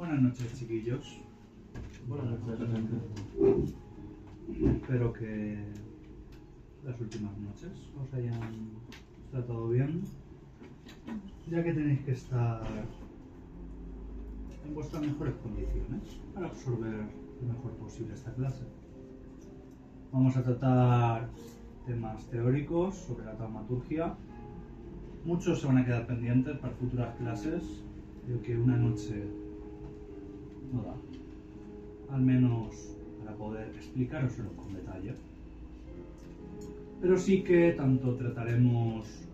Buenas noches, chiquillos. Buenas noches. Espero que las últimas noches os hayan tratado bien, ya que tenéis que estar en vuestras mejores condiciones para absorber lo mejor posible esta clase. Vamos a tratar temas teóricos sobre la taumaturgia. Muchos se van a quedar pendientes para futuras clases, creo que una noche no da, al menos para poder explicároslo con detalle. Pero sí que tanto trataremos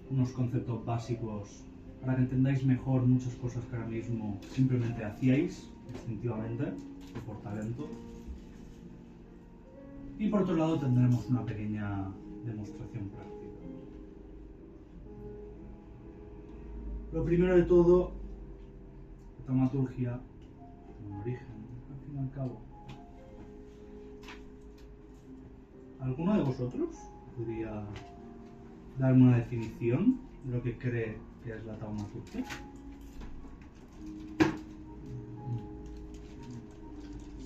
unos conceptos básicos para que entendáis mejor muchas cosas que ahora mismo simplemente hacíais instintivamente o por talento. Y por otro lado tendremos una pequeña demostración práctica. Lo primero de todo, la taumaturgia, un origen, al fin y al cabo. ¿Alguno de vosotros podría darme una definición de lo que cree que es la taumaturgia?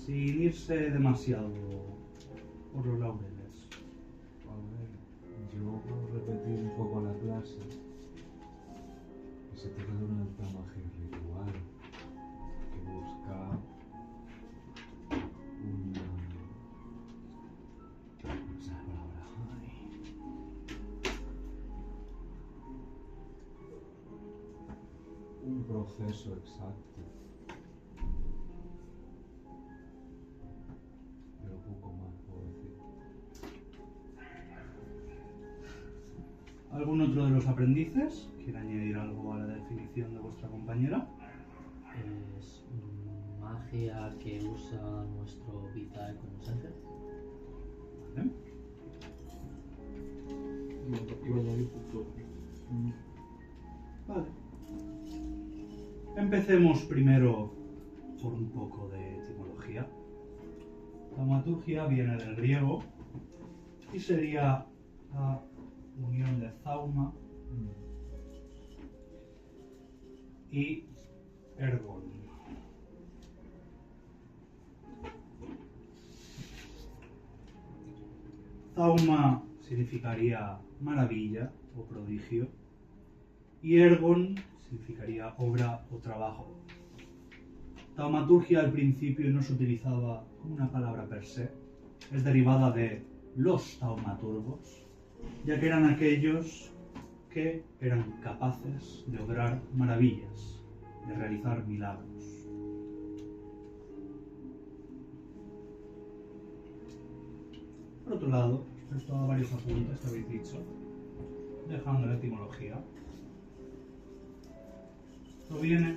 Sin irse demasiado por los laureles. A ver, yo puedo repetir un poco la clase. Que se trata de una taumaturgia ritual que busca una... no sé la palabra. Un proceso exacto. Pero poco más puedo decir. ¿Algún otro de los aprendices quiere añadir algo a la definición de vuestra compañera? Es magia que usa nuestro Vitae como esencia. ¿Vale? Iba a añadir justo. Vale. Empecemos primero por un poco de etimología. Taumaturgia viene del griego y sería la unión de zauma y ergon. Zauma significaría maravilla o prodigio y ergon significaría obra o trabajo. Taumaturgia al principio no se utilizaba como una palabra per se, es derivada de los taumaturgos, ya que eran aquellos que eran capaces de obrar maravillas, de realizar milagros. Por otro lado, respecto a varios apuntes que habéis dicho, dejando la etimología, proviene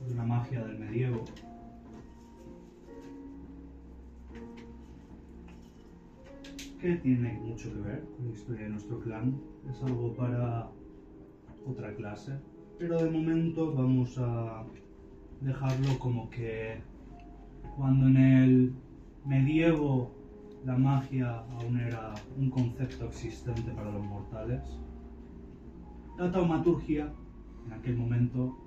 de una magia del medievo que tiene mucho que ver con la historia de nuestro clan. Es algo para otra clase, pero de momento vamos a dejarlo como que cuando en el medievo la magia aún era un concepto existente para los mortales, la taumaturgia en aquel momento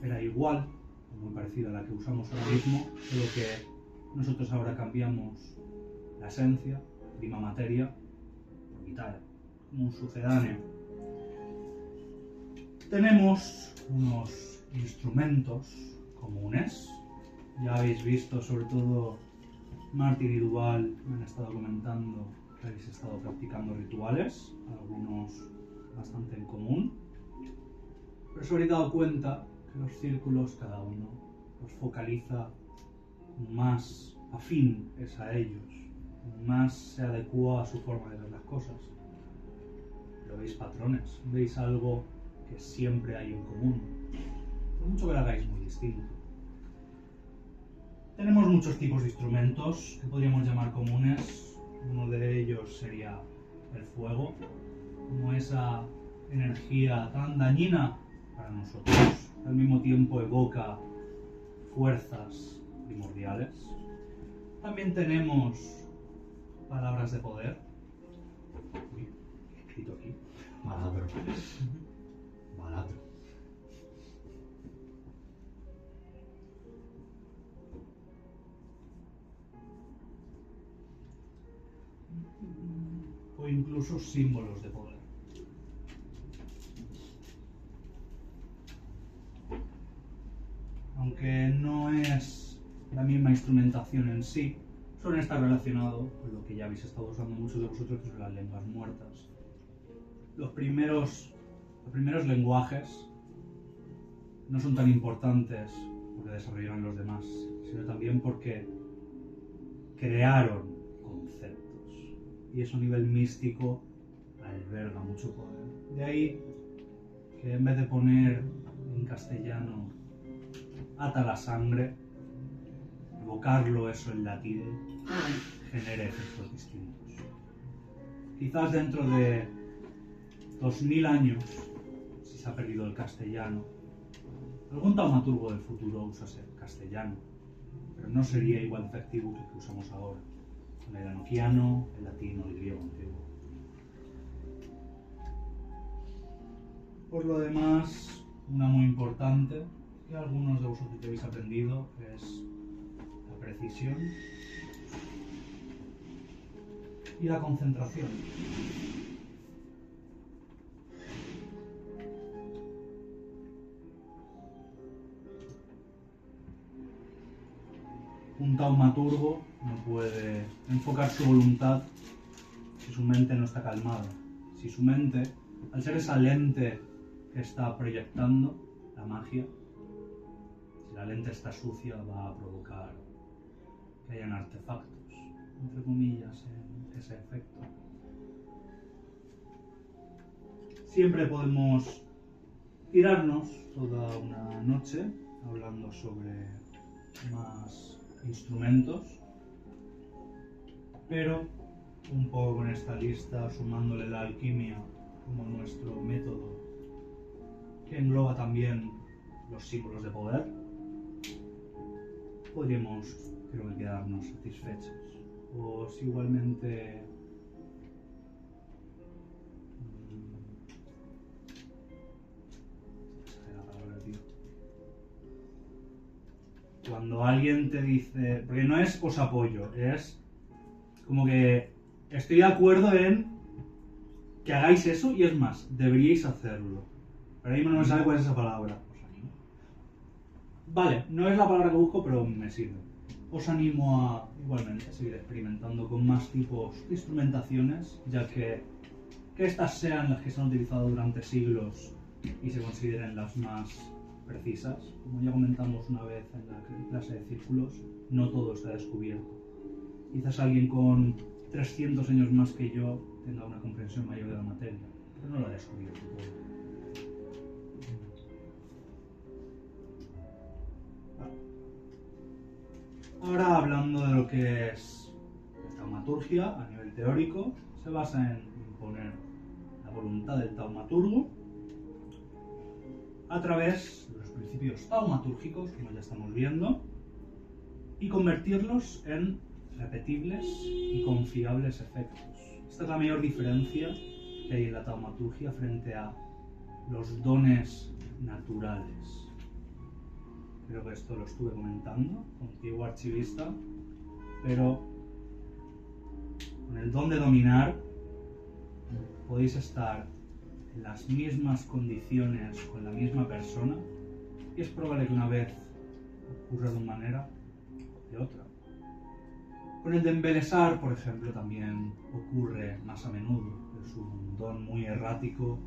era igual o muy parecida a la que usamos ahora mismo, solo que nosotros ahora cambiamos la esencia, prima materia, por Vitae, como un sucedáneo. Tenemos unos instrumentos comunes, ya habéis visto, sobre todo Martín y Duval me han estado comentando que habéis estado practicando rituales, algunos bastante en común, pero os habréis dado cuenta que los círculos cada uno los focaliza más afín es a ellos, más se adecua a su forma de ver las cosas. Pero veis patrones, veis algo que siempre hay en común, por mucho que lo hagáis muy distinto. Tenemos muchos tipos de instrumentos que podríamos llamar comunes. Uno de ellos sería el fuego, como esa energía tan dañina para nosotros, al mismo tiempo evoca fuerzas primordiales. También tenemos palabras de poder. Uy, ¿qué he escrito aquí? Maladro. Maladro. incluso símbolos de poder. Aunque no es la misma instrumentación en sí, suelen estar relacionados con lo que ya habéis estado usando muchos de vosotros, que son las lenguas muertas. Los primeros lenguajes no son tan importantes porque desarrollaron los demás, sino también porque crearon conceptos. Y eso a nivel místico alberga mucho poder. De ahí que en vez de poner en castellano ata la sangre, evocarlo eso en latín genere efectos distintos. Quizás dentro de 2000 años, si se ha perdido el castellano, algún taumaturgo del futuro usase el castellano, pero no sería igual de efectivo que el que usamos ahora, con el enoquiano, el latín o el griego antiguo. Por lo demás, una muy importante, que algunos de vosotros ya habéis aprendido, es la precisión y la concentración. Un taumaturgo no puede enfocar su voluntad si su mente no está calmada. Si su mente, al ser esa lente que está proyectando la magia, si la lente está sucia, va a provocar que hayan artefactos, entre comillas, en ese efecto. Siempre podemos tirarnos toda una noche hablando sobre más instrumentos, pero un poco con esta lista, sumándole la alquimia como nuestro método, que engloba también los símbolos de poder, podríamos, creo que, quedarnos satisfechos. O si igualmente cuando alguien te dice, porque no es os apoyo, es como que estoy de acuerdo en que hagáis eso y es más, deberíais hacerlo. Pero ahora mismo no me sabe cuál es esa palabra. Os animo. Vale, no es la palabra que busco, pero me sirve. Os animo a igualmente seguir experimentando con más tipos de instrumentaciones, ya que estas sean las que se han utilizado durante siglos y se consideren las más precisas. Como ya comentamos una vez en la clase de círculos, no todo está descubierto. Quizás alguien con 300 años más que yo tenga una comprensión mayor de la materia, pero no lo ha descubierto todo. Ahora, hablando de lo que es la taumaturgia a nivel teórico, se basa en imponer la voluntad del taumaturgo a través de los principios taumatúrgicos, como ya estamos viendo, y convertirlos en repetibles y confiables efectos. Esta es la mayor diferencia que hay en la taumaturgia frente a los dones naturales. Creo que esto lo estuve comentando contigo, archivista, pero con el don de dominar podéis estar en las mismas condiciones con la misma persona y es probable que una vez ocurra de una manera o de otra. Con el de embelesar, por ejemplo, también ocurre más a menudo. Es un don muy errático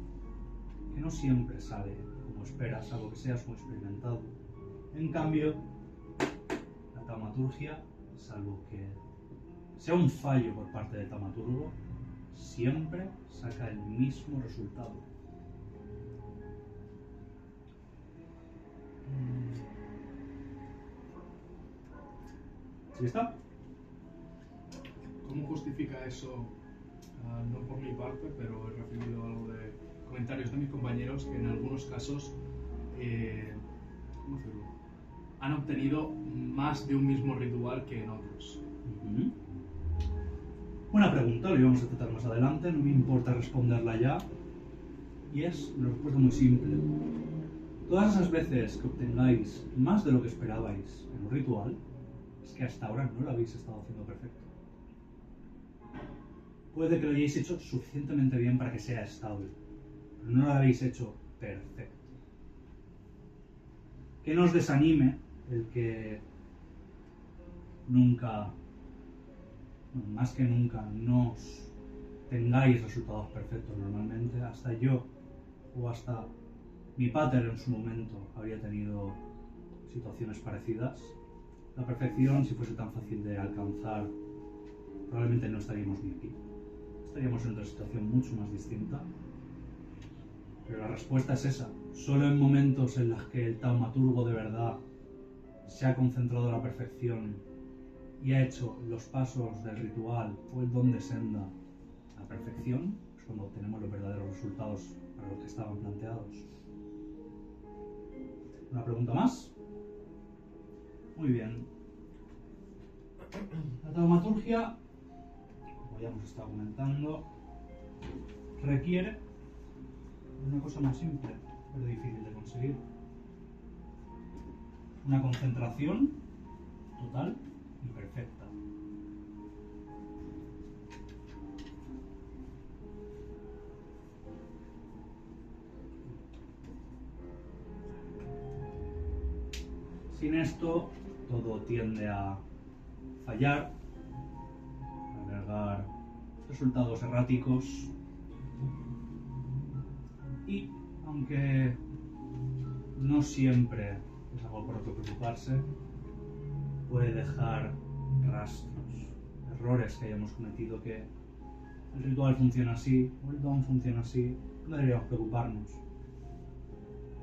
que no siempre sale como esperas, algo que seas muy experimentado. En cambio, la taumaturgia, salvo que sea un fallo por parte del taumaturgo, siempre saca el mismo resultado. ¿Sí está? ¿Cómo justifica eso? No por mi parte, pero he recibido algo de comentarios de mis compañeros que en algunos casos ¿cómo decirlo? Han obtenido más de un mismo ritual que en otros. Buena pregunta, lo íbamos a tratar más adelante, no me importa responderla ya. Y es una respuesta muy simple. Todas esas veces que obtengáis más de lo que esperabais en un ritual, es que hasta ahora no lo habéis estado haciendo perfecto. puede que lo hayáis hecho suficientemente bien para que sea estable, pero no lo habéis hecho perfecto. Que no os desanime el que nunca, bueno, más que nunca, no os tengáis resultados perfectos normalmente. Hasta yo, o hasta mi pater en su momento, habría tenido situaciones parecidas. La perfección, si fuese tan fácil de alcanzar, probablemente no estaríamos ni aquí. Estaríamos en otra situación mucho más distinta. Pero la respuesta es esa. Solo en momentos en los que el taumaturgo de verdad se ha concentrado en la perfección y ha hecho los pasos del ritual o el don de senda a perfección, es cuando obtenemos los verdaderos resultados para los que estaban planteados. ¿Una pregunta más? Muy bien. La taumaturgia, como ya hemos estado comentando, requiere de una cosa más simple, pero difícil de conseguir. Una concentración total y perfecta. Sin esto, todo tiende a fallar, a albergar resultados erráticos y, aunque no siempre es algo por lo que preocuparse, puede dejar rastros, errores que hayamos cometido, que el ritual funciona así o el don funciona así, no deberíamos preocuparnos.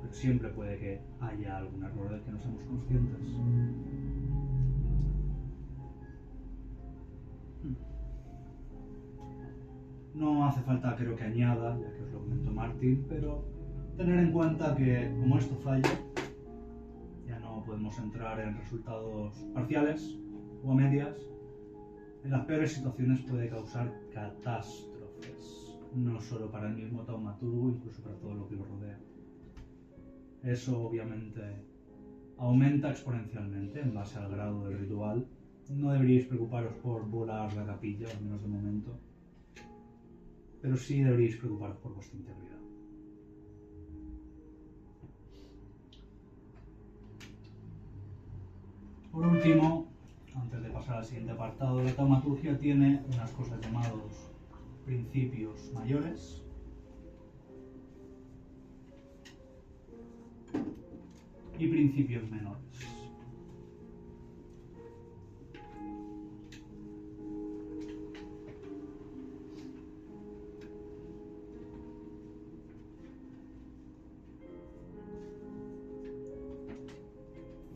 Pero siempre puede que haya algún error del que no seamos conscientes. No hace falta, creo que añada, ya que os lo comentó Martín, pero tener en cuenta que como esto falla, ya no podemos entrar en resultados parciales o a medias. En las peores situaciones puede causar catástrofes, no solo para el mismo taumaturgo, incluso para todo lo que lo rodea. Eso obviamente aumenta exponencialmente en base al grado del ritual. No deberíais preocuparos por volar la capilla, al menos de momento, pero sí deberíais preocuparos por vuestra integridad. Por último, antes de pasar al siguiente apartado, la taumaturgia tiene unas cosas llamados principios mayores y principios menores.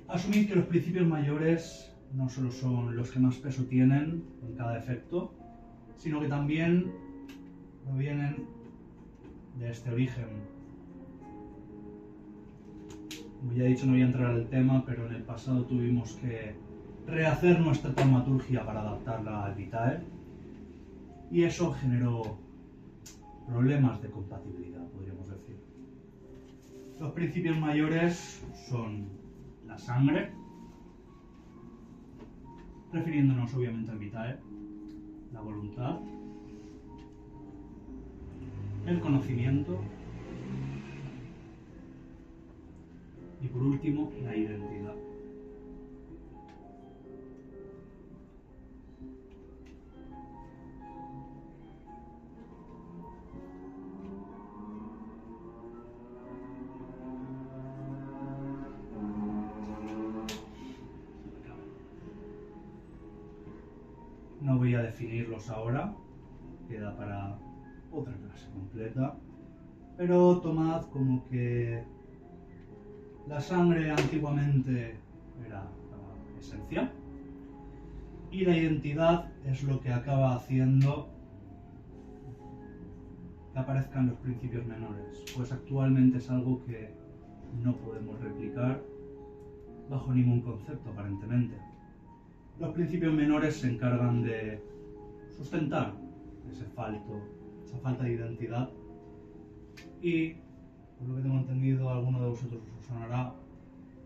Asumid que los principios mayores no solo son los que más peso tienen en cada efecto, sino que también provienen de este origen. Como ya he dicho, no voy a entrar al tema, pero en el pasado tuvimos que rehacer nuestra taumaturgia para adaptarla al Vitae, y eso generó problemas de compatibilidad, podríamos decir. Los principios mayores son la sangre, refiriéndonos obviamente al Vitae, la voluntad, el conocimiento y por último la identidad. No voy a definirlos ahora, queda para otra clase completa, pero tomad como que la sangre antiguamente era la esencia y la identidad es lo que acaba haciendo que aparezcan los principios menores, pues actualmente es algo que no podemos replicar bajo ningún concepto aparentemente. Los principios menores se encargan de sustentar esa falta de identidad y, por lo que tengo entendido, a alguno de vosotros os sonará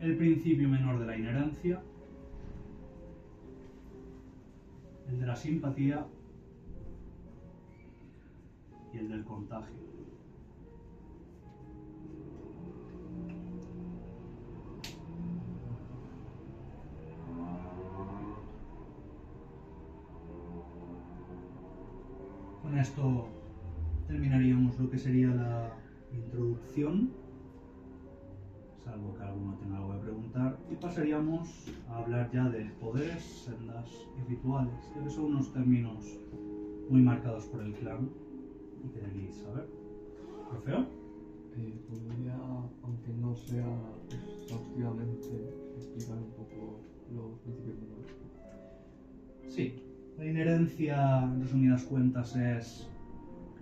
el principio menor de la inherencia, el de la simpatía y el del contagio. Con esto terminaríamos lo que sería la introducción, salvo que alguno tenga algo que preguntar, y pasaríamos a hablar ya de poderes, sendas y rituales, ya que son unos términos muy marcados por el clan y que debéis saber. ¿Trofeo? Podría, aunque no sea exhaustivamente, explicar un poco los principios de la... Sí. La inherencia, en resumidas cuentas, es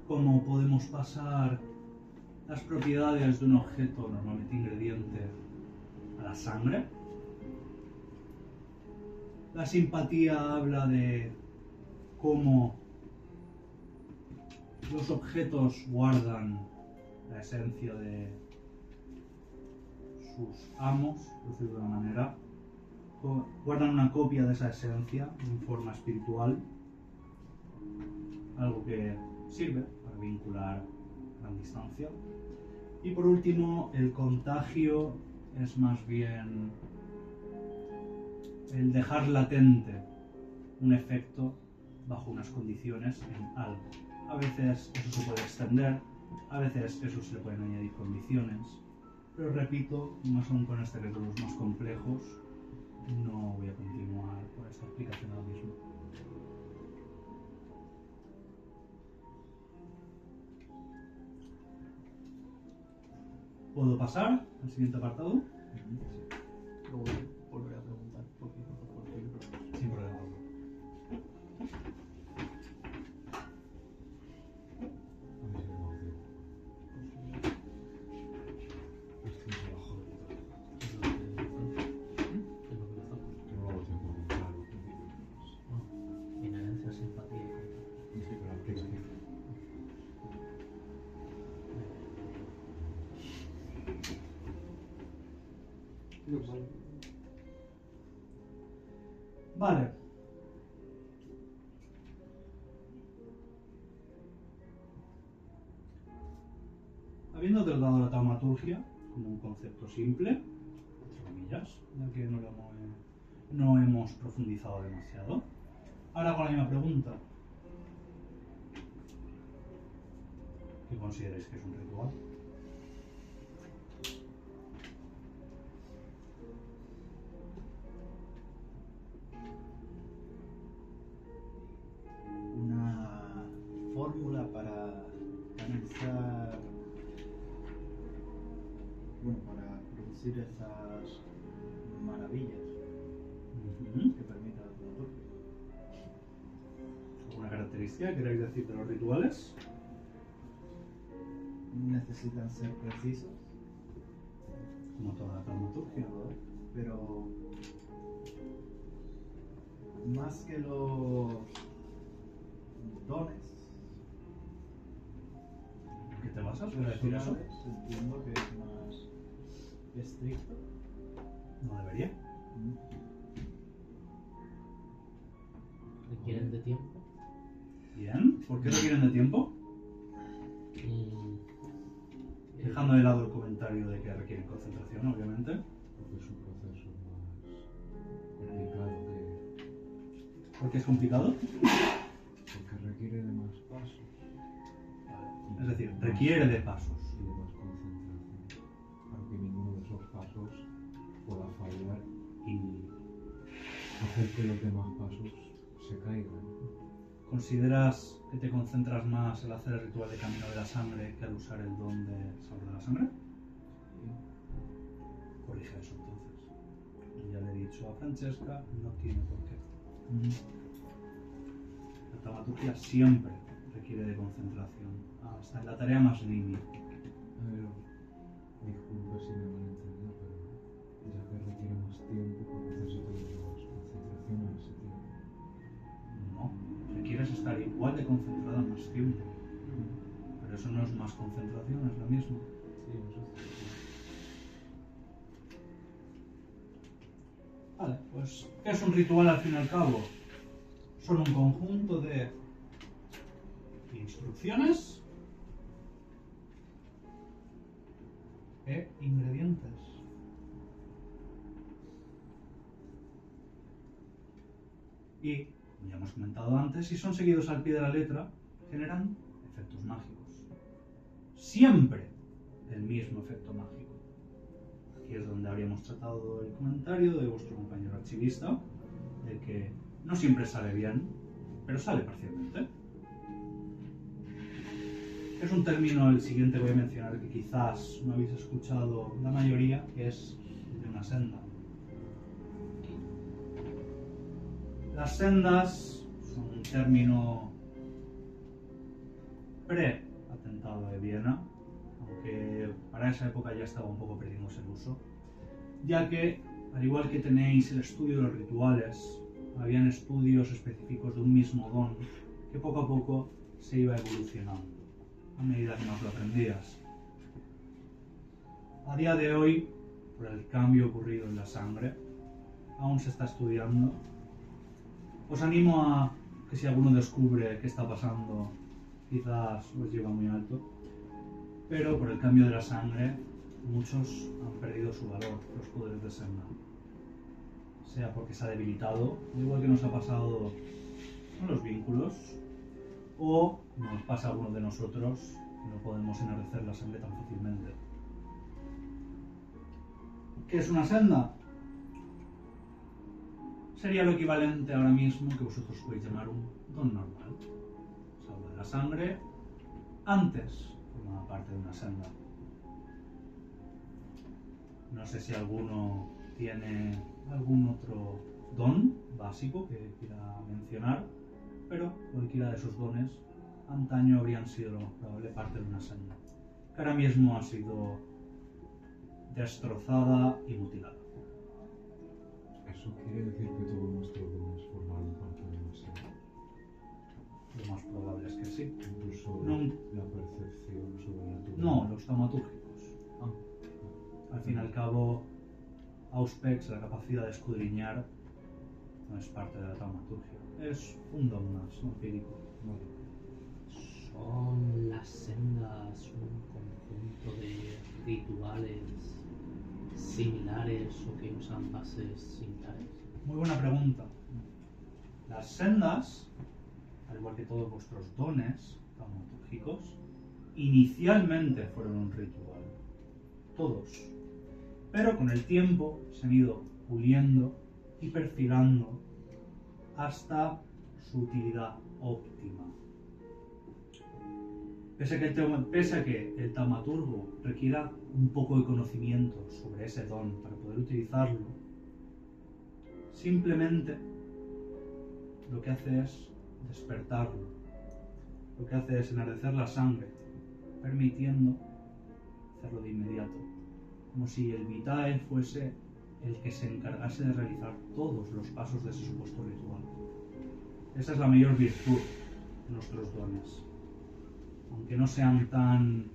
cómo podemos pasar las propiedades de un objeto, normalmente ingrediente, a la sangre. La simpatía habla de cómo los objetos guardan la esencia de sus amos, por decirlo de una manera. Guardan una copia de esa esencia en forma espiritual, algo que sirve para vincular a gran distancia. Y por último, el contagio es más bien el dejar latente un efecto bajo unas condiciones en algo. A veces eso se puede extender, a veces eso se le pueden añadir condiciones, pero repito, más aún con este reto los más complejos, no voy a continuar por esta explicación ahora mismo. ¿Puedo pasar al siguiente apartado? Luego volveré a preguntar por qué no por qué, pero... Sin problema. A mí se me va a estoy abajo de todo. ¿Qué es lo que le falta? Que no lo tengo muy claro, principios. Inherencia, simpatía y contagio. Sí, pero la aplicación. Vale. Habiendo tratado la taumaturgia como un concepto simple, entre comillas, ya que no hemos profundizado demasiado, ahora hago la misma pregunta. ¿Qué consideráis que es un ritual? Una fórmula para canalizar, bueno, para producir esas maravillas Ujú. que permita la taumaturgia. ¿Alguna característica que queráis decir de los rituales? Necesitan ser precisos, Como toda la taumaturgia. pero más que los dones ¿En qué te basas para decir eso? personales, entiendo que es más estricto. No debería. Requieren de tiempo. Bien. ¿Por qué requieren de tiempo? Dejando de lado el comentario de que requieren concentración, obviamente. Porque es un proceso más complicado que... ¿Por qué es complicado? Porque requiere de más pasos. Es decir, requiere de pasos. Y de más concentración. Para que ninguno de esos pasos pueda fallar y hacer que los demás pasos se caigan. ¿Consideras que te concentras más al hacer el ritual de camino de la sangre que al usar el don de sabor de la sangre? Corrige eso entonces. Ya le he dicho a Francesca, no tiene por qué. La taumaturgia siempre requiere de concentración, hasta en la tarea más nimia. A ver, disculpe si me van a entender, pero ya que requiere más tiempo, pues necesito más concentración en ese tiempo. No, requieres estar igual de concentrada más tiempo. Pero eso no es más concentración, es lo mismo. Sí, eso es. Vale, pues, ¿qué es un ritual al fin y al cabo? Son un conjunto de instrucciones e ingredientes. Y, como ya hemos comentado antes, si son seguidos al pie de la letra, generan efectos mágicos. Siempre el mismo efecto mágico. Aquí es donde habríamos tratado el comentario de vuestro compañero archivista, de que no siempre sale bien, pero sale parcialmente. Es un término, el siguiente voy a mencionar, que quizás no habéis escuchado la mayoría, que es de una senda. Las sendas son un término pre-atentado de Viena, aunque para esa época ya estaba un poco perdiéndose el uso, ya que, al igual que tenéis el estudio de los rituales, habían estudios específicos de un mismo don que poco a poco se iba evolucionando a medida que más lo aprendías. A día de hoy, por el cambio ocurrido en la sangre, aún se está estudiando. Os animo a que si alguno descubre qué está pasando, quizás os lleva muy alto, pero por el cambio de la sangre, muchos han perdido su valor, los poderes de senda. Sea porque se ha debilitado, igual que nos ha pasado con los vínculos, o nos pasa a algunos de nosotros que no podemos enardecer la sangre tan fácilmente. ¿Qué es una senda? Sería lo equivalente ahora mismo que vosotros podéis llamar un don normal. Se habla de la sangre, antes formaba parte de una senda. No sé si alguno tiene algún otro don básico que quiera mencionar, pero cualquiera de esos dones antaño habrían sido lo más probable parte de una senda, que ahora mismo ha sido destrozada y mutilada. ¿Eso quiere decir que todos nuestros dones formaron parte de una senda? Lo más probable es que sí. Incluso No. la percepción sobrenatural. No, los taumatúrgicos. Al fin y al cabo, Auspex, la capacidad de escudriñar, no es parte de la taumaturgia. Es un don más empírico. ¿Son las sendas un conjunto de rituales similares o que usan bases similares? Muy buena pregunta. Las sendas, al igual que todos vuestros dones taumatúrgicos, inicialmente fueron un ritual. Todos. Pero con el tiempo se han ido puliendo y perfilando hasta su utilidad óptima. Pese a que el taumaturgo requiera un poco de conocimiento sobre ese don para poder utilizarlo, simplemente lo que hace es despertarlo. Lo que hace es enardecer la sangre, permitiendo hacerlo de inmediato, como si el Vitae fuese el que se encargase de realizar todos los pasos de ese supuesto ritual. Esa es la mayor virtud de nuestros dones. Aunque no sean tan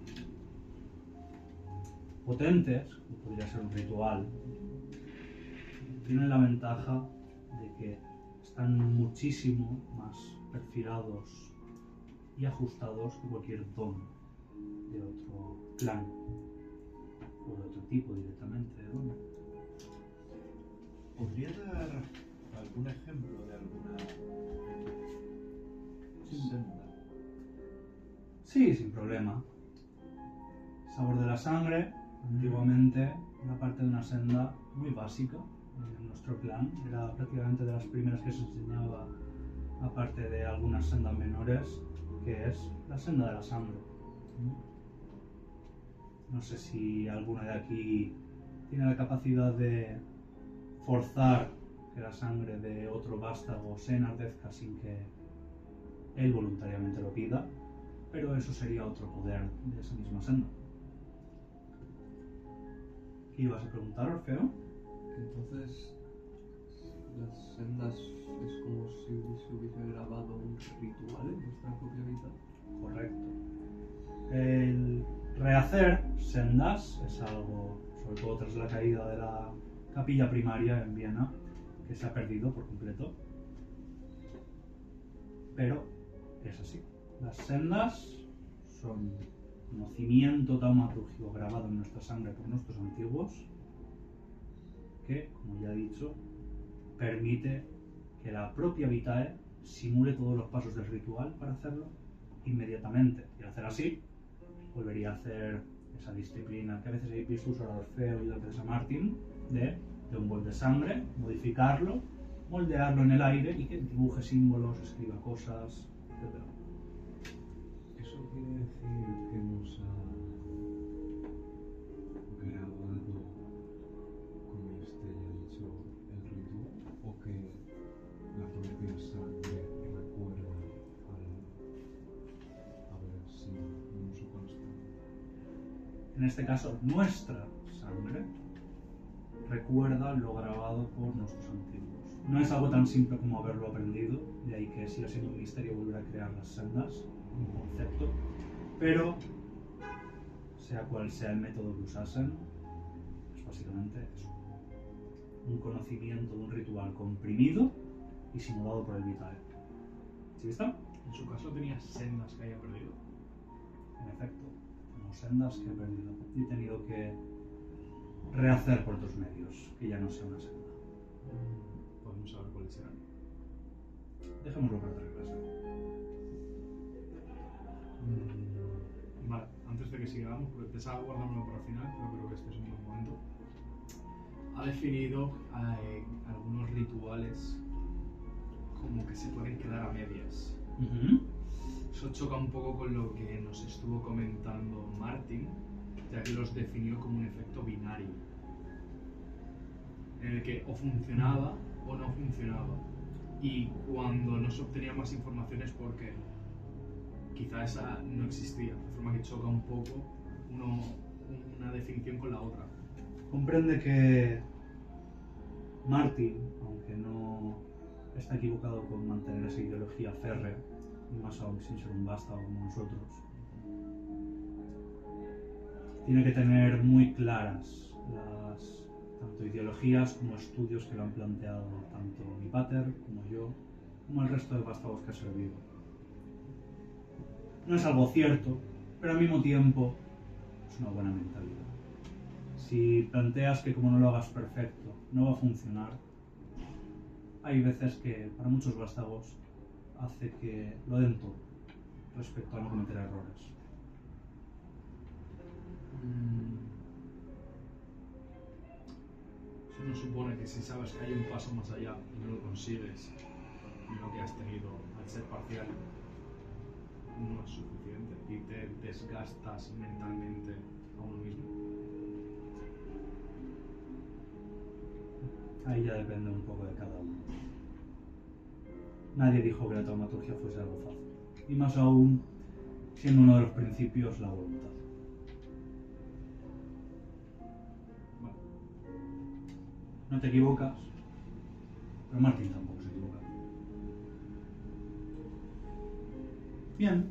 potentes, como podría ser un ritual, tienen la ventaja de que están muchísimo más perfilados y ajustados que cualquier don de otro clan o de otro tipo directamente de don. ¿Podría dar algún ejemplo de alguna senda? Sí, sin problema. Sabor de la sangre, antiguamente era parte de una senda muy básica en nuestro clan. Era prácticamente de las primeras que se enseñaba, aparte de algunas sendas menores, que es la senda de la sangre. No sé si alguno de aquí tiene la capacidad de forzar que la sangre de otro vástago se enardezca sin que él voluntariamente lo pida, pero eso sería otro poder de esa misma senda. ¿Qué ibas a preguntar, Orfeo? Entonces, las sendas es como si se hubiese grabado un ritual en nuestra propia vida. Correcto. El rehacer sendas es algo, sobre todo tras la caída de la capilla primaria en Viena, que se ha perdido por completo. Pero es así. Las sendas son conocimiento taumaturgico grabado en nuestra sangre por nuestros antiguos, que, como ya he dicho, permite que la propia Vitae simule todos los pasos del ritual para hacerlo inmediatamente. Y al hacer así, volvería a hacer esa disciplina que a veces habéis visto usar a Orfeo y a veces a Martin, de un bol de sangre, modificarlo, moldearlo en el aire y que dibuje símbolos, escriba cosas, etc. ¿Eso quiere decir que nos ha grabado, como usted ya ha dicho, el ritual? ¿O que la propia sangre recuerda a ver si un uso constante? En este caso, nuestra sangre recuerda lo grabado por nuestros antiguos. No es algo tan simple como haberlo aprendido, de ahí que siga siendo un misterio volver a crear las sendas, un concepto, pero sea cual sea el método que usasen, es básicamente eso. Un conocimiento de un ritual comprimido y simulado por el Vitae. ¿Sí está? En su caso tenía sendas que haya perdido. En efecto, tengo sendas que he perdido y he tenido que rehacer por otros medios, que ya no sea una senda. Podemos saber cuáles serán. Dejémoslo para otra clase. Vale, antes de que sigamos, porque pensaba guardármelo para el final, pero creo que este es un buen momento. Ha definido algunos rituales como que se pueden quedar a medias. Eso choca un poco con lo que nos estuvo comentando Martin, ya que los definió como un efecto binario, en el que o funcionaba o no funcionaba. Y cuando no se obtenía más información es porque quizá esa no existía, de forma que choca un poco una definición con la otra. Comprende que Martin, aunque no está equivocado con mantener esa ideología férrea, y más aún sin ser un vástago como nosotros, tiene que tener muy claras las tanto ideologías como estudios que lo han planteado tanto mi pater como yo, como el resto de vástagos que ha servido. No es algo cierto, pero al mismo tiempo es una buena mentalidad. Si planteas que como no lo hagas perfecto no va a funcionar, hay veces que para muchos vástagos hace que lo den todo respecto a no cometer errores. Eso no supone que si sabes que hay un paso más allá y no lo consigues, y lo que has tenido al ser parcial no es suficiente y te desgastas mentalmente a uno mismo. Ahí ya depende un poco de cada uno. Nadie dijo que la taumaturgia fuese algo fácil, y más aún siendo uno de los principios la voluntad. Vale. No te equivocas, pero Martín tampoco se equivoca. Bien,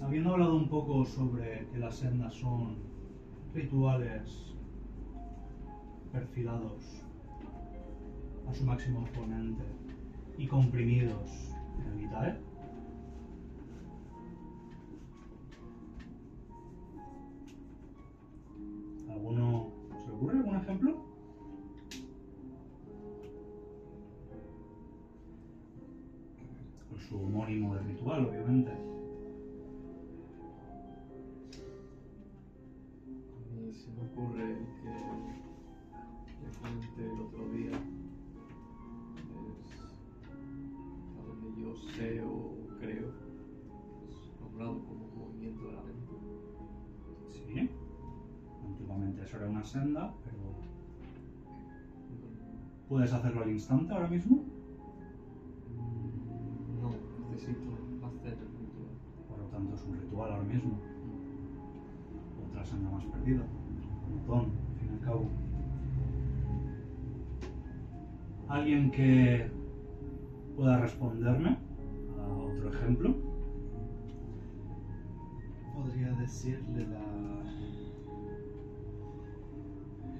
habiendo hablado un poco sobre que las sendas son rituales perfilados a su máximo exponente y comprimidos en el Vitae, ¿alguno se le ocurre algún ejemplo? Con su homónimo de ritual, obviamente. A mí se me ocurre el que comenté el otro día. Es a donde yo sé o creo, es nombrado como movimiento de la mente. Sí. Antiguamente eso era una senda, pero ¿puedes hacerlo al instante ahora mismo? No, necesito hacer el ritual. Por lo tanto es un ritual ahora mismo. Otra senda más perdida. Un montón, al fin y al cabo. ¿Alguien que pueda responderme a otro ejemplo? Podría decirle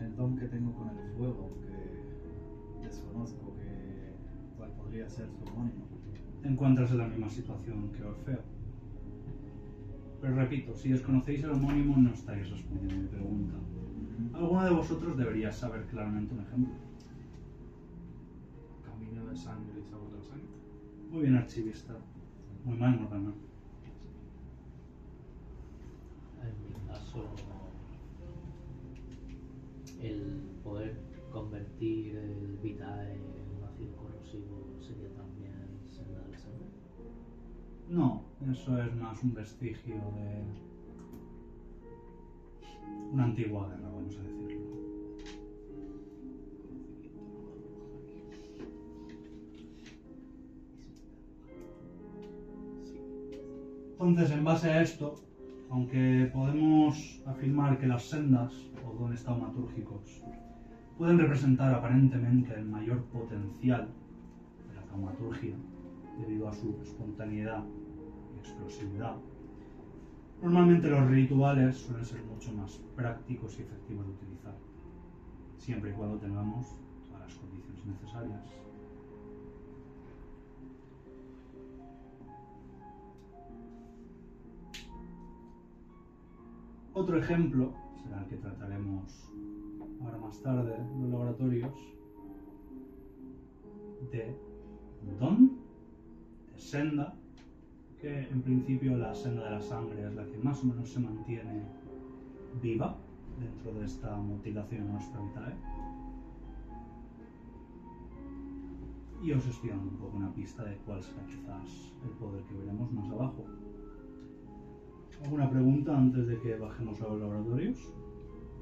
el don que tengo con el fuego, que desconozco cuál podría ser su homónimo. Te encuentras en la misma situación que Orfeo. Pero repito, si desconocéis el homónimo no estáis respondiendo a mi pregunta. Alguno de vosotros debería saber claramente un ejemplo. Camino de sangre y sabor de la sangre. Muy bien, archivista. Muy mal, Morgana. En mi caso, el poder convertir el Vitae en un ácido corrosivo sería también senda de la sangre. No, eso es más un vestigio de una antigua guerra, vamos a decirlo. Entonces, en base a esto, aunque podemos afirmar que las sendas o dones taumatúrgicos pueden representar aparentemente el mayor potencial de la taumaturgia debido a su espontaneidad y explosividad, normalmente los rituales suelen ser mucho más prácticos y efectivos de utilizar, siempre y cuando tengamos todas las condiciones necesarias. Otro ejemplo será el que trataremos ahora más tarde en los laboratorios de un don, de senda, que en principio la senda de la sangre es la que más o menos se mantiene viva dentro de esta mutilación en nuestra vitae. Y os estoy dando un poco una pista de cuál será quizás el poder que veremos más abajo. ¿Alguna pregunta antes de que bajemos a los laboratorios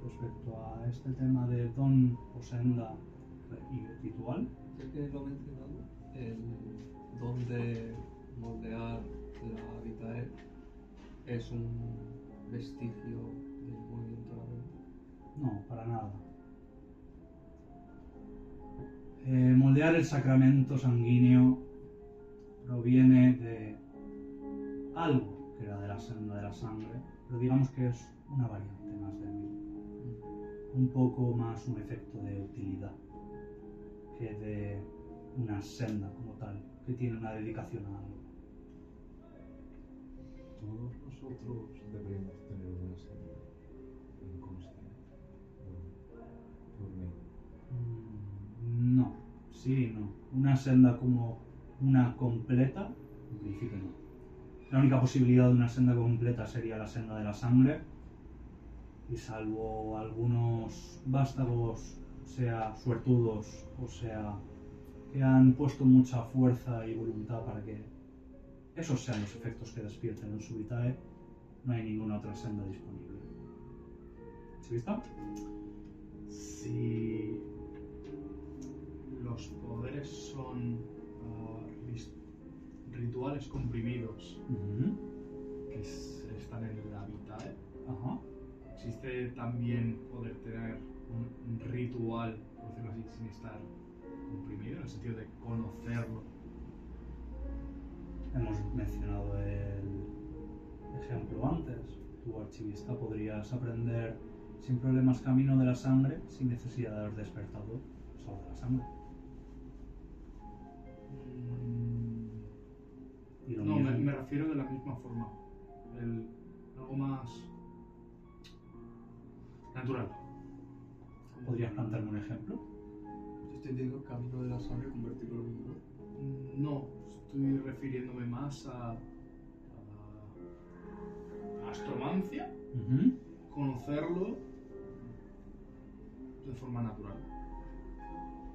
respecto a este tema de don o senda y ritual? Ya que lo he mencionado, el don de moldear la vitae es un vestigio del movimiento de la mente. No, para nada. Moldear el sacramento sanguíneo proviene de algo que era de la senda de la sangre, pero digamos que es una variante más débil. Un poco más un efecto de utilidad que de una senda como tal, que tiene una dedicación a algo. Todos nosotros deberíamos tener una senda inconsciente. Por mí. No, sí, no. Una senda como una completa, en principio no. La única posibilidad de una senda completa sería la senda de la sangre, y salvo algunos vástagos, sea suertudos, o sea, que han puesto mucha fuerza y voluntad para que esos sean los efectos que despierten en su vitae, no hay ninguna otra senda disponible. ¿Sí visto? Si los poderes son rituales comprimidos que están en la vitae, Ajá. ¿existe también poder tener un ritual, por decirlo así, sin estar comprimido, en el sentido de conocerlo? Hemos mencionado el ejemplo antes. Tu archivista podrías aprender sin problemas camino de la sangre sin necesidad de haber despertado solo de la sangre. Y lo No, mismo- me refiero de la misma forma. Algo más natural. ¿Podrías plantearme un ejemplo? Yo estoy diciendo el camino de la sangre, convertirlo en un don. No, estoy refiriéndome más a astromancia, conocerlo de forma natural.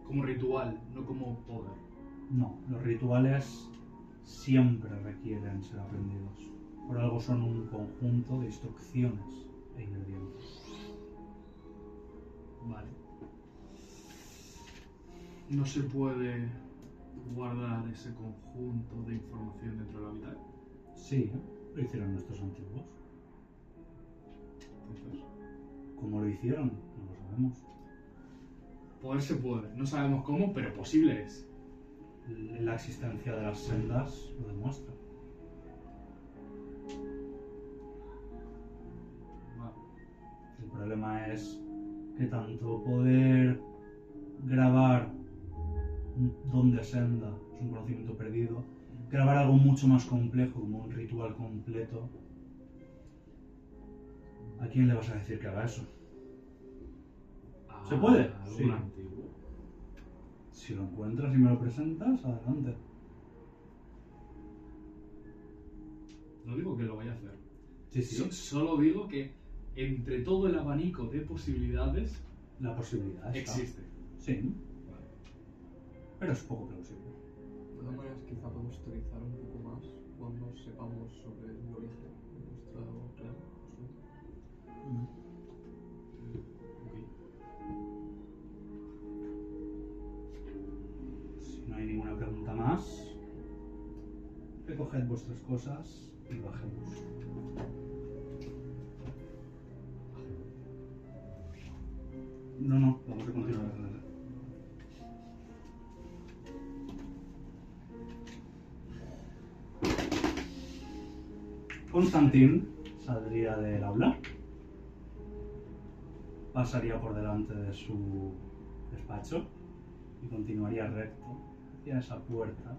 Como ritual, no como poder. No, los rituales siempre requieren ser aprendidos. Por algo son un conjunto de instrucciones e ingredientes. Vale. No se puede guardar ese conjunto de información dentro de la vitae. Sí, lo hicieron nuestros antiguos. Entonces, ¿Cómo lo hicieron? No lo sabemos. poder se puede. No sabemos cómo, pero posible es. La existencia de las sendas lo demuestra. Vale. El problema es que tanto poder grabar un don de senda es un conocimiento perdido, grabar algo mucho más complejo como un ritual completo ¿A quién le vas a decir que haga eso? Ah, ¿Se puede? ¿Algún Sí. antiguo? Si lo encuentras y me lo presentas, adelante. No digo que lo vaya a hacer. Sí, sí. Solo digo que entre todo el abanico de posibilidades La posibilidad está. existe. Sí, Vale. pero es poco plausible. De todas maneras, quizá podemos teorizar un poco más cuando sepamos sobre el origen de nuestro clan. Si no hay ninguna pregunta más, recoged vuestras cosas y bajemos. No, vamos a continuar la clase. Constantín saldría del aula, pasaría por delante de su despacho y continuaría recto hacia esa puerta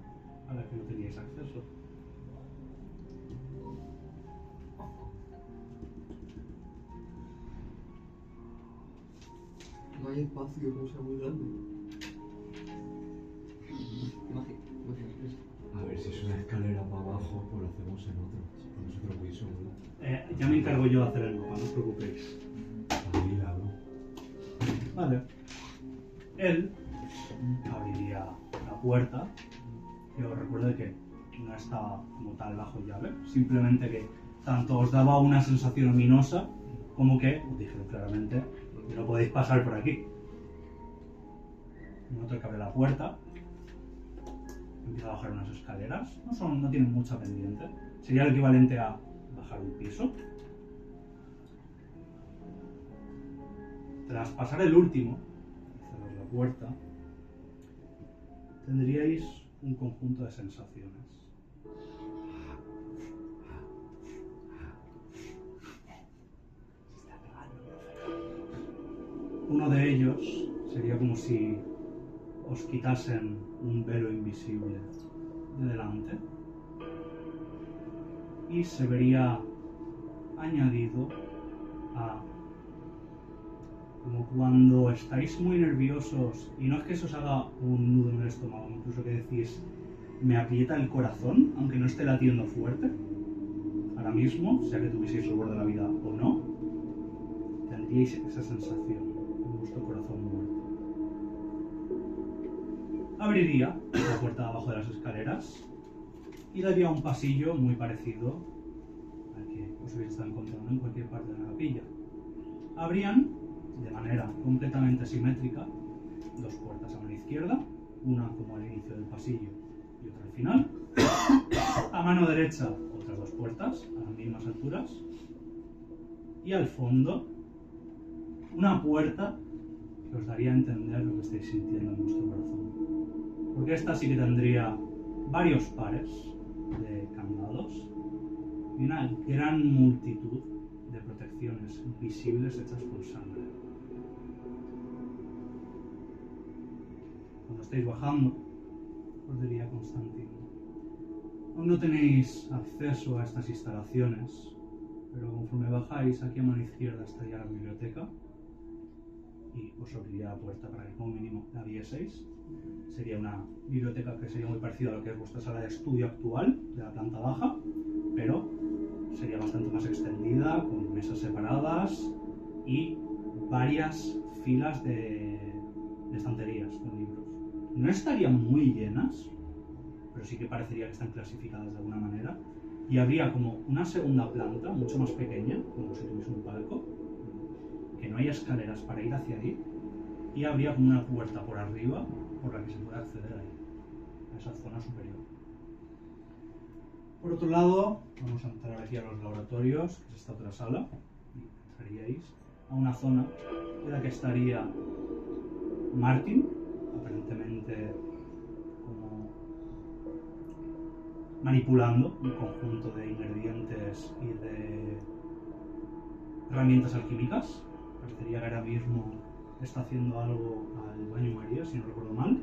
a la que no teníais acceso. No hay espacio que sea muy grande. Imagínate. A ver, si es una escalera para abajo, pues lo hacemos en otro. En otro piso, ¿verdad? Ya me encargo yo de hacer el mapa, no os preocupéis. Ahí, lado. Vale. Él abriría la puerta. Y os recuerdo que no estaba como tal bajo llave, simplemente que tanto os daba una sensación ominosa como que os dijeron claramente que no podéis pasar por aquí. En otro que abre la puerta, empieza a bajar unas escaleras, no tienen mucha pendiente, sería el equivalente a bajar un piso. Tras pasar el último y cerrar la puerta, tendríais un conjunto de sensaciones. Uno de ellos sería como si os quitasen un velo invisible de delante y se vería añadido a como cuando estáis muy nerviosos y no es que eso os haga un nudo en el estómago, incluso que decís me aprieta el corazón aunque no esté latiendo fuerte. Ahora mismo, sea que tuvieseis el borde de la vida o no, tendríais esa sensación en vuestro corazón muerto. Abriría la puerta de abajo de las escaleras y daría un pasillo muy parecido al que os habéis estado encontrando en cualquier parte de la capilla. Abrían de manera completamente simétrica dos puertas a mano izquierda, una como al inicio del pasillo y otra al final. A mano derecha otras dos puertas a las mismas alturas y al fondo una puerta que os daría a entender lo que estáis sintiendo en vuestro corazón, porque esta sí que tendría varios pares de candados y una gran multitud de protecciones visibles hechas con sangre. Cuando estáis bajando, os diría Constantino, aún no tenéis acceso a estas instalaciones, pero conforme bajáis, aquí a mano izquierda estaría la biblioteca y os abriría la puerta para que como mínimo la vieseis. Sería una biblioteca que sería muy parecida a lo que es vuestra sala de estudio actual, de la planta baja, pero sería bastante más extendida, con mesas separadas y varias filas de estanterías con libros. No estarían muy llenas, pero sí que parecería que están clasificadas de alguna manera. Y habría como una segunda planta, mucho más pequeña, como si tuviese un palco, que no hay escaleras para ir hacia ahí, y habría como una puerta por arriba por la que se puede acceder ahí, a esa zona superior. Por otro lado, vamos a entrar aquí a los laboratorios, que es esta otra sala, y entraríais a una zona en la que estaría Martin, aparentemente como manipulando un conjunto de ingredientes y de herramientas alquímicas. Parecería que ahora mismo está haciendo algo al baño María, si no recuerdo mal.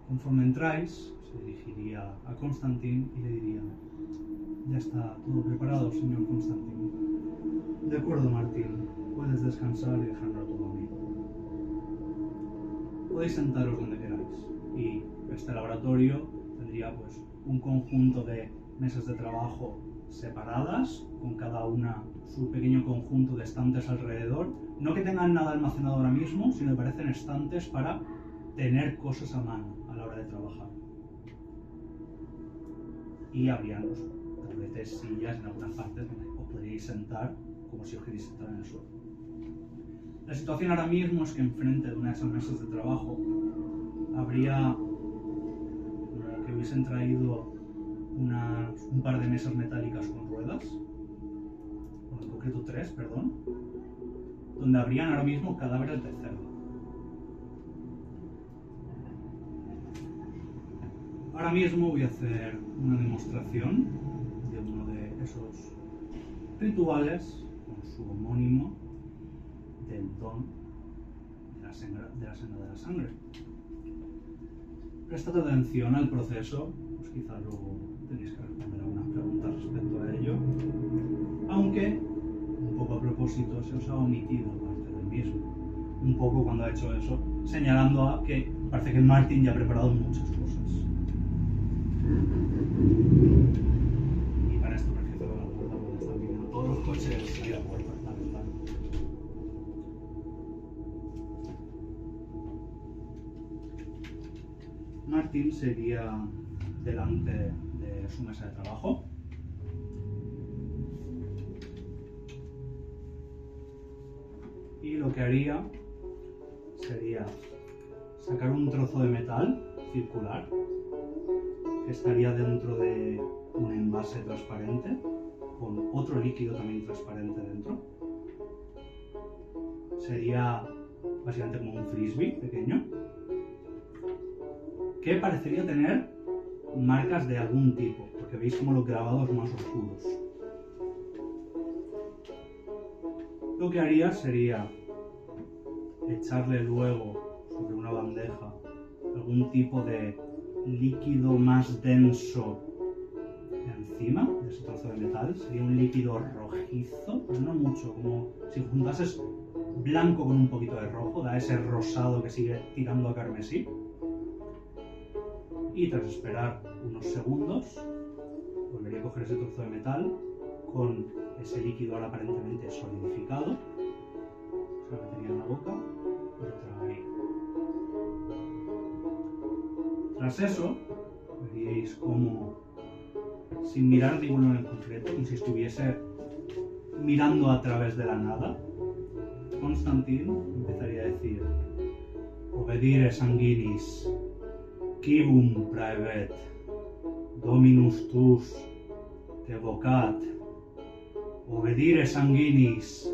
Conforme entráis, se dirigiría a Constantín y le diría: ya está todo preparado, señor Constantín. De acuerdo, Martín. Puedes descansar y dejármelo todo a mí. Podéis sentaros donde queráis. Y este laboratorio tendría pues un conjunto de mesas de trabajo separadas, con cada una su pequeño conjunto de estantes alrededor. No que tengan nada almacenado ahora mismo, sino que parecen estantes para tener cosas a mano a la hora de trabajar. Y habrían pues, tabletes, sillas en algunas partes donde os podríais sentar como si os queréis sentar en el suelo. La situación ahora mismo es que enfrente de una de esas mesas de trabajo habría que hubiesen traído un par de mesas metálicas con ruedas, o en concreto 3, perdón, donde habrían ahora mismo cadáveres de cerdo. Ahora mismo voy a hacer una demostración de uno de esos rituales con su homónimo del don de la senda de la sangre. Prestad atención al proceso, pues quizá luego tenéis que responder algunas preguntas respecto a ello, aunque un poco a propósito se os ha omitido parte del mismo. Un poco cuando ha hecho eso, señalando a que parece que Martin ya ha preparado muchas cosas. Y para esto prefiero cerrar la puerta porque están viniendo todos los coches y la puerta, la ventana. Martin sería delante de su mesa de trabajo. Y lo que haría sería sacar un trozo de metal circular que estaría dentro de un envase transparente con otro líquido también transparente dentro. Sería básicamente como un frisbee pequeño que parecería tener marcas de algún tipo, porque veis como los grabados más oscuros. Lo que haría sería echarle luego sobre una bandeja algún tipo de líquido más denso encima de ese trozo de metal. Sería un líquido rojizo, pero no mucho, como si juntases blanco con un poquito de rojo, da ese rosado que sigue tirando a carmesí. Y tras esperar unos segundos, volvería a coger ese trozo de metal con ese líquido ahora aparentemente solidificado, se lo metería en la boca y lo tragaría. Tras eso, veríais como, sin mirar ninguno en concreto, como si estuviese mirando a través de la nada, Constantin empezaría a decir: Obedire sanguinis, quibum praevet, dominus tus te vocat. Obedire sanguinis,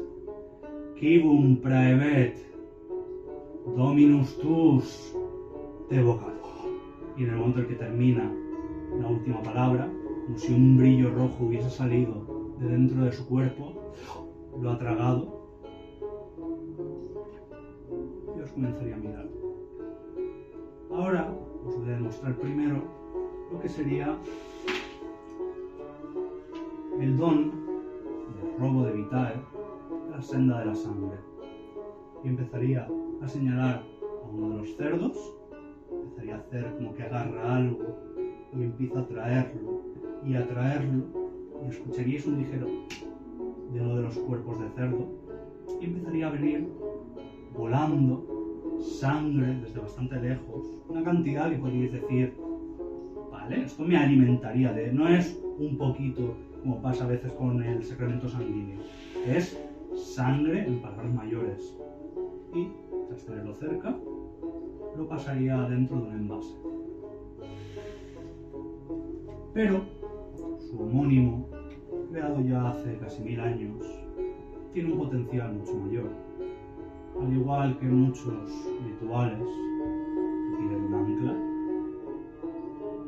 quibum praevet, dominus tus te vocat. Y en el momento en que termina la última palabra, como si un brillo rojo hubiese salido de dentro de su cuerpo, lo ha tragado y os comenzaría a mirar. Ahora os voy a demostrar primero lo que sería el don del robo de Vitae, la senda de la sangre. Y empezaría a señalar a uno de los cerdos, empezaría a hacer como que agarra algo y empieza a traerlo y a traerlo, y escucharíais un ligero de uno de los cuerpos de cerdo y empezaría a venir volando sangre desde bastante lejos, una cantidad que podríais decir, vale, esto me alimentaría de... No es un poquito como pasa a veces con el secremento sanguíneo, es sangre en palabras mayores. Y tras tenerlo cerca, lo pasaría dentro de un envase. Pero su homónimo, creado ya hace casi 1000 años, tiene un potencial mucho mayor. Al igual que muchos rituales requieren un ancla,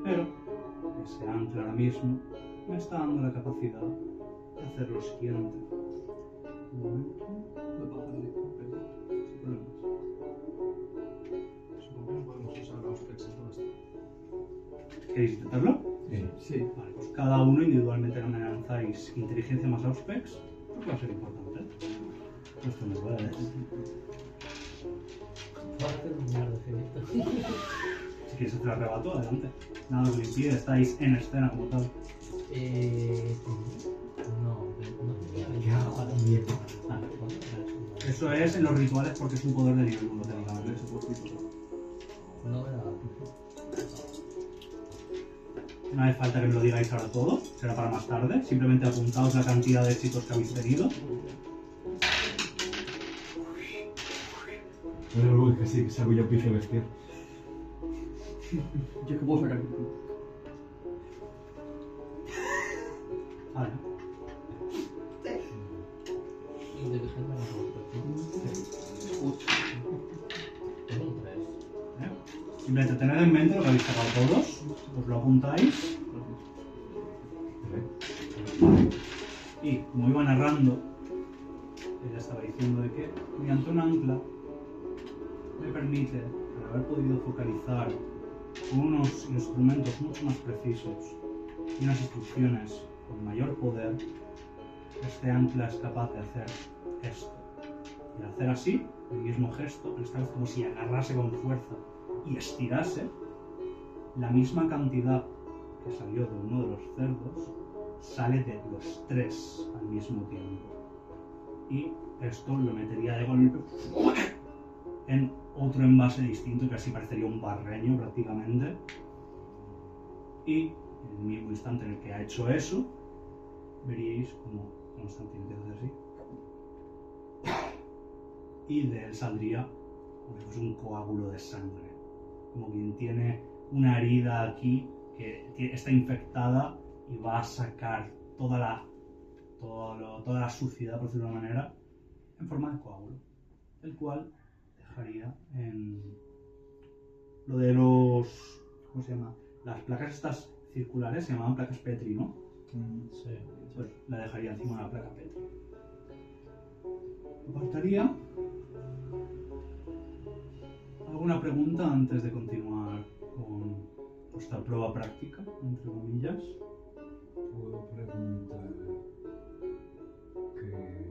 pero ese ancla ahora mismo me está dando la capacidad de hacer lo siguiente. Un momento. Sin problemas. Supongo que no podemos usar Auspex en todo esto. ¿Queréis intentarlo? Sí. Sí. Vale, pues cada uno individualmente me lanzáis inteligencia más Auspex Porque va a ser importante. Esto me puede. Puedo hacer un mirar de finito. Si quieres hacer arrebato, adelante. Nada os lo impide, estáis en escena como tal. No. ¿Qué hago? Mierda. Ah, ¿cuánto era eso? Eso es en los rituales porque es un poder de nivel 1 técnicamente. No era. No hace falta que me lo digáis ahora todo, será para más tarde. Simplemente apuntaos la cantidad de éxitos que habéis tenido. Bueno, que sí, que salgo yo pife bestial. Yo que puedo sacar. Vale. Inteligente no tengo un 3. Simplemente tened en mente lo que habéis sacado todos, os lo apuntáis. Y como iba narrando, ella estaba diciendo de que mediante un ancla me permite, al haber podido focalizar con unos instrumentos mucho más precisos y unas instrucciones con mayor poder, este ancla es capaz de hacer esto. Y al hacer así, el mismo gesto, pero esta vez como si agarrase con fuerza y estirase, la misma cantidad que salió de uno de los cerdos sale de los tres al mismo tiempo. Y esto lo metería de golpe en otro envase distinto, que así parecería un barreño prácticamente. Y en el mismo instante en el que ha hecho eso, veríais como Constantino empieza a hacer así. Y de él saldría como si fuese un coágulo de sangre. Como quien tiene una herida aquí que está infectada y va a sacar toda la suciedad, por decirlo de una manera, en forma de coágulo. El cual dejaría en lo de los... ¿cómo se llama? Las placas estas circulares se llamaban placas Petri, ¿no? Sí. Pues la dejaría encima de la placa Petri. Me faltaría alguna pregunta antes de continuar con vuestra prueba práctica, entre comillas. Puedo preguntar qué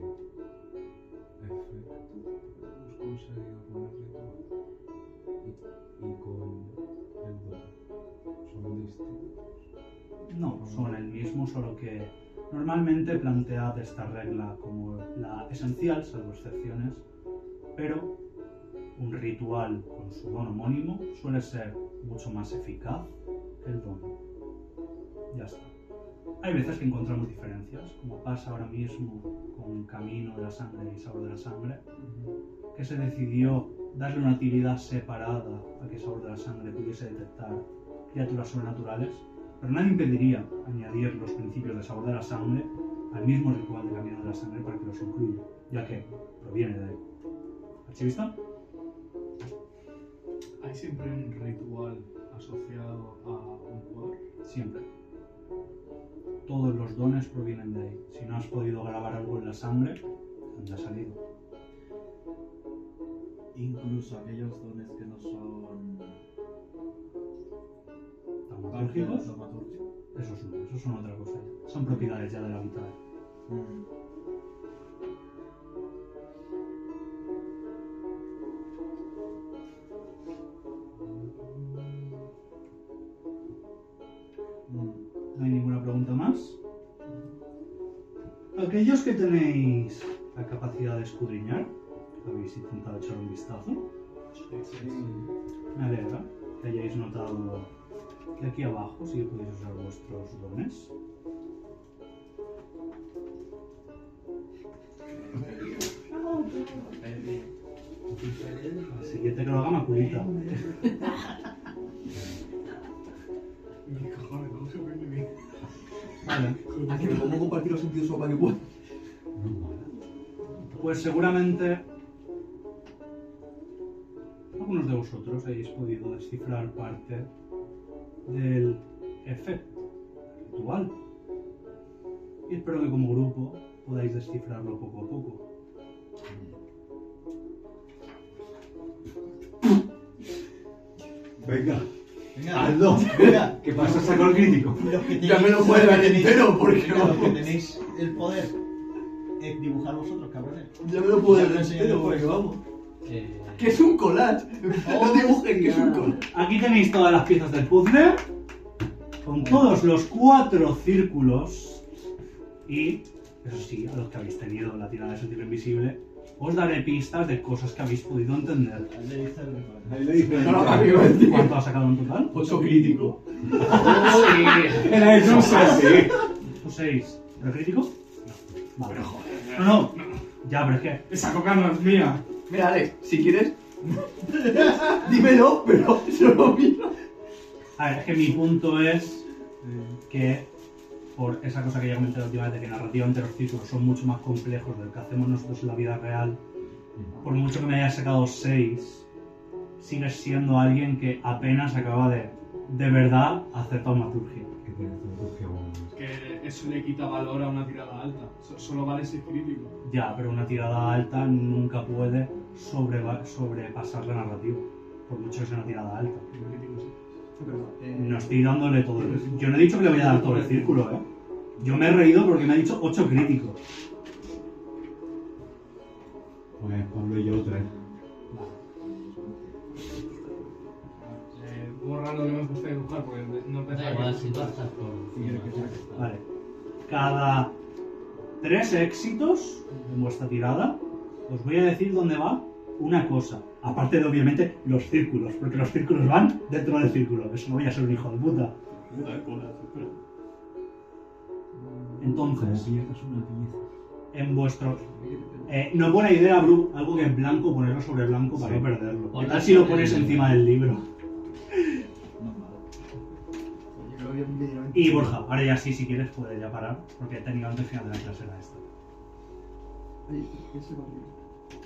efecto hemos conseguido con el ritual y con el don. ¿Son distintos? No, son el mismo, solo que normalmente plantead esta regla como la esencial, salvo excepciones, pero un ritual con su don homónimo suele ser mucho más eficaz que el don. Ya está. Hay veces que encontramos diferencias, como pasa ahora mismo con Camino de la Sangre y Sabor de la Sangre, que se decidió darle una utilidad separada a que Sabor de la Sangre pudiese detectar criaturas sobrenaturales, pero nadie impediría añadir los principios de Sabor de la Sangre al mismo ritual de Camino de la Sangre para que los incluya, ya que proviene de ahí. ¿Archivista? ¿Hay siempre un ritual asociado a un poder? Siempre. Todos los dones provienen de ahí. Si no has podido grabar algo en la sangre, ¿dónde ha salido? Incluso aquellos dones que no son ¿Taumatúrgicos? taumatúrgicos. Esos son otra cosa ya. Son propiedades ya de la mitad. ¿No hay ninguna pregunta más? Aquellos que tenéis la capacidad de escudriñar, ¿habéis intentado echar un vistazo? Me alegra que hayáis notado que aquí abajo sí que podéis usar vuestros dones. El siguiente que lo haga Maculita. Mi cojones, ¿cómo se ve bien? Vale. Aquí me pongo a compartir los sentidos sopa que puedo. Pues seguramente algunos de vosotros hayáis podido descifrar parte del efecto ritual. Y espero que como grupo podáis descifrarlo poco a poco. Venga, Venga, hazlo. venga. ¿Qué pasa? Sacó el crítico. Los que Ya me lo tenéis- puedo ver entero porque Venga, los que tenéis el poder, dibujar vosotros, cabrones. Ya me lo puedo Ya te ver enseñaré entero, después. porque vamos. Eh, Que es un collage. No dibujen, que es un collage. Aquí tenéis todas las piezas del puzzle, con todos los 4 círculos. Y, eso sí, a los que habéis tenido la tirada de sentido invisible, os daré pistas de cosas que habéis podido entender. Ahí le dice el refrán. Ahí le dice. No, amigo, tío. ¿Cuánto ha sacado en total? 8 crítico. Era eso, sí. 6. ¿Pero crítico? No. Vale. No. Ya, pero es que. Esa coca no es mía. Mira, Alex, si quieres, dímelo, pero yo lo miro. A ver, es que mi punto es que, por esa cosa que ya comenté la última vez, de que narrativamente los círculos son mucho más complejos de lo que hacemos nosotros en la vida real, por mucho que me haya sacado 6, sigues siendo alguien que apenas acaba de verdad hacer taumaturgia. Que tiene taumaturgia buena. Que eso le quita valor a una tirada alta. Solo vale si es crítico. Ya, pero una tirada alta nunca puede sobrepasar la narrativa, por mucho que sea una tirada alta. El crítico sí. No estoy dándole todo el... Yo no he dicho que le voy a dar todo el círculo, ¿eh? Yo me he reído porque me ha dicho 8 críticos. Pues Pablo y yo 3. Borra lo que me gusta dibujar porque no Da pensaba igual, que... si tú estás por... Vale. Cada 3 éxitos en vuestra tirada, os voy a decir dónde va una cosa. Aparte de, obviamente, los círculos, porque los círculos van dentro del círculo. Eso no voy a ser un hijo de puta. Entonces, Pierdas una pieza. en vuestro... no es buena idea, Bru, algo que es blanco, ponerlo sobre blanco para Sí. no perderlo. ¿Qué Ponlo tal si lo sobre pones el- encima del libro? No es malo. Yo creo que mínimamente- Y Borja, ahora ya sí, si quieres, puedes ya parar, porque he tenido antes el final de la clase era esta. Ay, ¿qué se va a abrir?